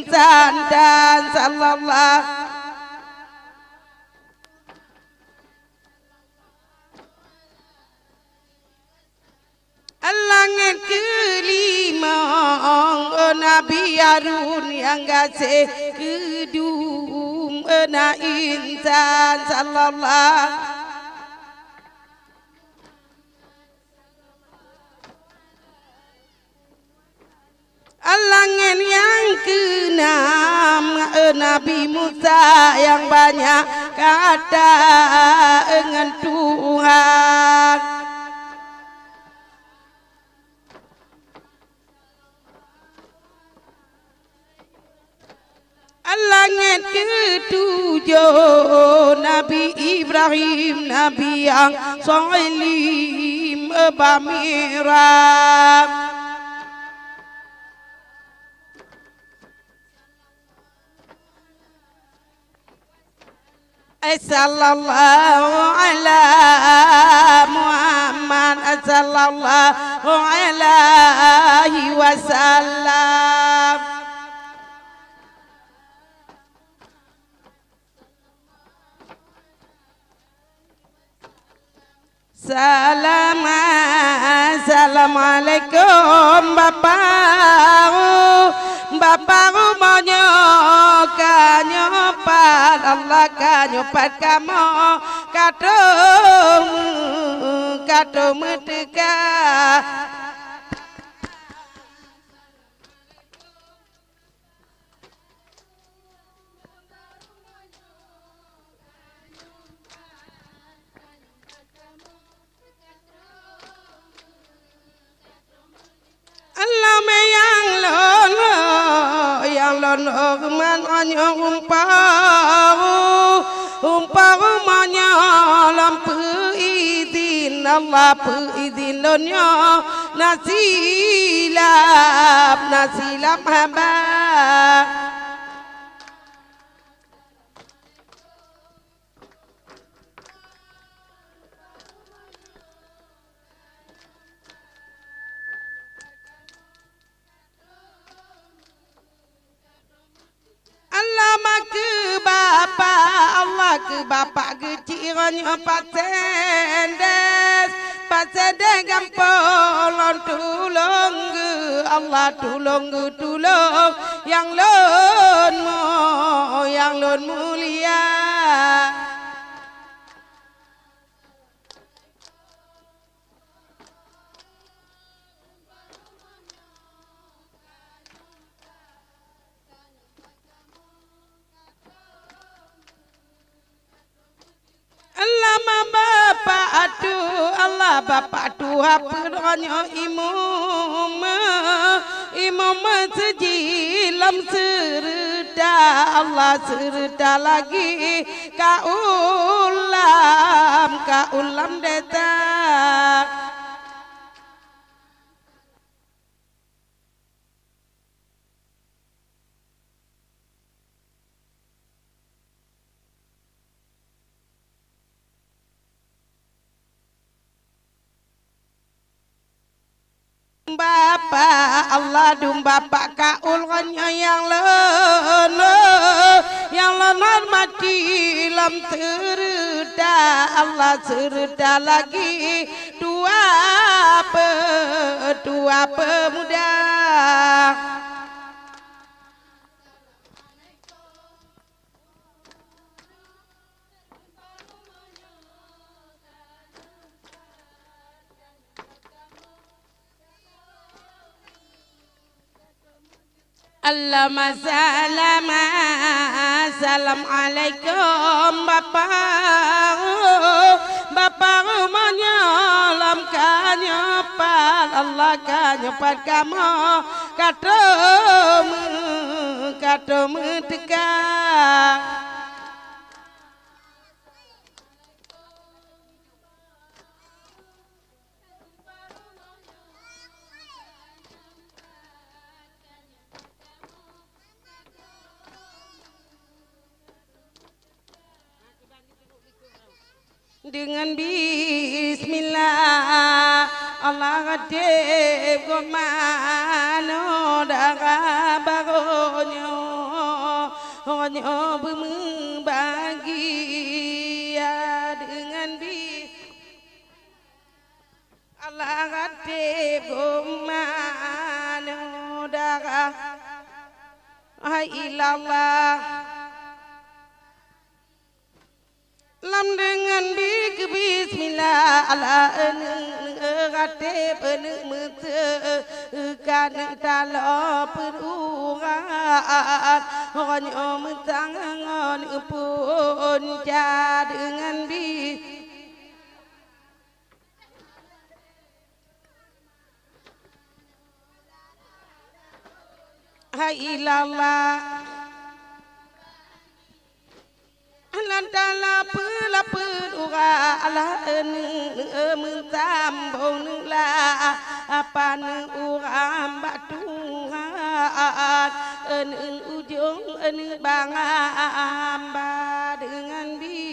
insan dan sallallahu langit kelima Nabi Harun yang kasih kedum insan sallallahu langit yang keenam Nabi Musa yang banyak kata dengan Tuhan. Langit ketujuh Nabi Ibrahim, Nabi yang solim Bamirab. Sallallahu ala Muhammad sallallahu alaihi wasallam. Assalamualaikum Bapak monya kanyopat Allah kanyopat kamu kadung medeka yang lono man onyo umpau monya lampu izin Allah izin lonyo nasilap hamba. Allah ke bapak kecilnya pasendes gampolon tulung Allah tulung yang lon mulia. Bapak Tuhan peronyo imam sejilam serta Allah serta lagi kaulam deta. Bapak Allah dum bapak kaulnya yang hormati lam serta Allah serta lagi dua pemuda. Allahumma assalamualaikum Bapak menyalam kanyopat Allah kanyopat kamu katomu dekat. Dengan bismillah Allah kadep komano daga bagonyo hanya berbahagia dengan bi Allah katib gumana darah ilallah lam dengan bismillah ala katib kan talo perurat hanya mentangan pun dengan bi ilallah lantala pelapura ala mentambung la apa uram batuhan ujung bangamba dengan bi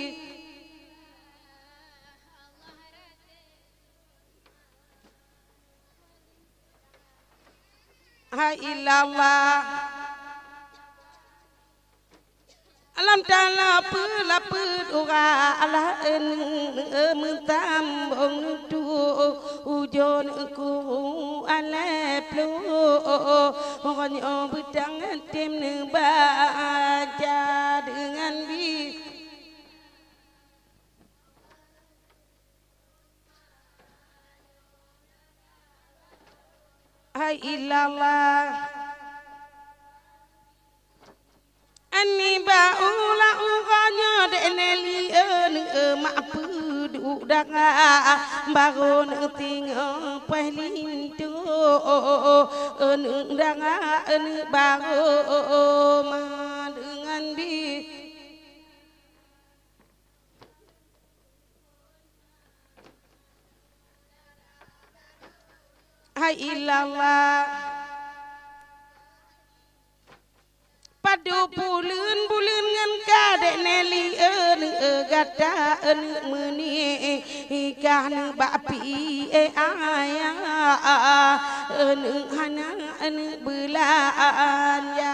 ilallah alam tala pelapura ala mentambung tu ujon ku ala plu hanya bedang tim baca dengan bi ilallah ani baula uganya deneli maapud udanga baron tingo pelintu endanga baro dengan bi ilallah padu bulan ngan kadek neli gata meni ikan bapi ayah hana belan ya